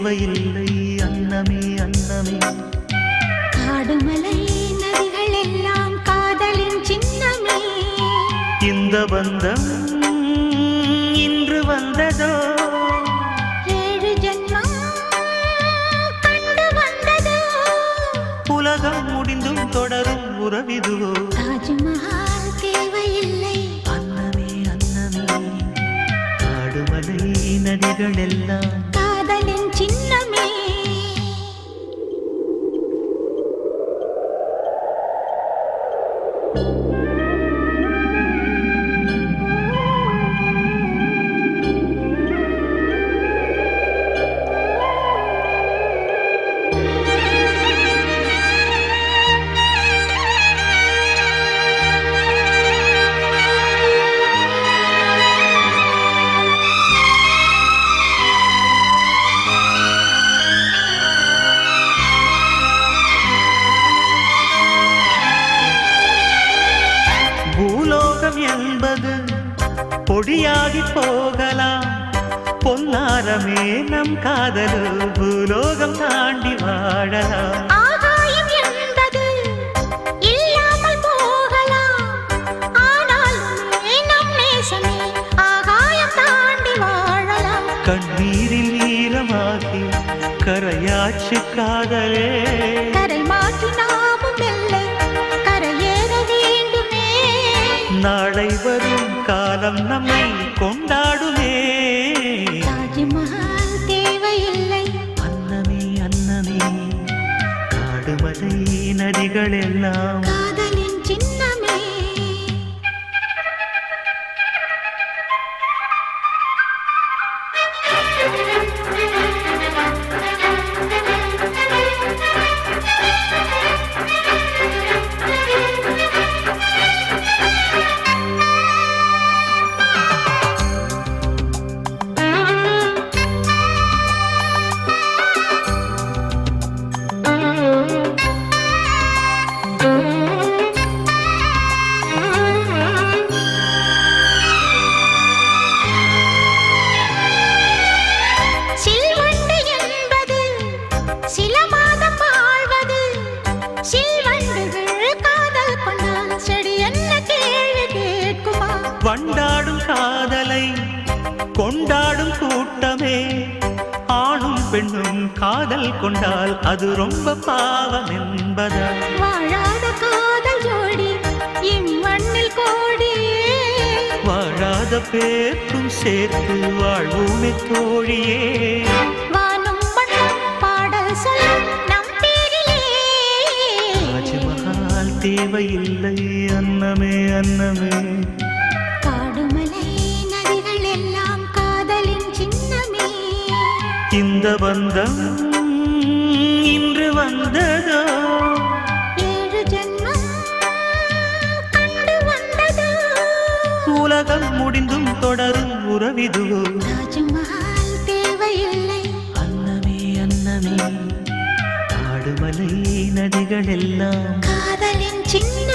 தேவையில்லை அன்னமே அன்னமே. காடுமலை நதிகள் எல்லாம் காதலின் சின்னமே. இந்த பந்தம் இன்று வந்ததோ, 7 ஜென்மம் கண்டு வந்ததோ. உலகம் முடிந்தும் தொடரும் உறவிதுவோ. தாஜ்மஹால் தேவையில்லை அன்னமே அன்னமே. காடுமலை நதிகள் எல்லாம் காதலின் சின்னமே. பூலோகம் என்பது பொடியாகி போகலாம், பொன்னாரமே நம் காதலோ பூலோகம் தாண்டி வாழலாம். ஆகாயம் என்பது இல்லாமல் போகலாம், ஆனால் நம் நேசமே ஆகாயம் தாண்டி வாழலாம். கண்ணீரில் ஈரமாகி கரையாச்சு காதலே, கரை மாற்றி நாமும் வெல்லை கரையேற வேண்டுமே. நாளை வரும் காலம் நம்மை கொண்டாடுமே. தாஜ்மஹால் தேவையில்லை அன்னமே அன்னமே. காடுமலை நதிகள் எல்லாம் காதலின் சின்னமே. சில்வண்டு என்பது சில மாதம் வாழ்வது. சில்வண்டுகள் காதல் கொண்டால் செடி என்ன கேள்வி கேட்குமா? வண்டாடும் காதலை கொண்டாடும் கூட்டமே, ஆணும் பெண்ணும் காதல் கொண்டால் அது ரொம்ப பாவம் என்பதா? வாழாத காதல் ஜோடி இம்மண்ணில் கோடியே. வாழாத பேர்க்கும் சேர்த்து வாழ்வுமே தோழியே. வானும் மண்ணும் பாடல் சொல்லும் நம் பேரிலே. தாஜ்மஹால் தேவையில்லை அன்னமே அன்னமே. காடுமலை நதிகள் எல்லாம் காதலின் சின்னமே. இந்த பந்தம் இன்று வந்ததோ, 7 ஜென்மம் கண்டு வந்ததோ. உலகம் முடிந்தும் தொடரும் உறவிதுவோ. தாஜ்மஹால் தேவையில்லை அன்னமே அன்னமே. காடுமலை நதிகள் எல்லாம் காதலின் சின்ன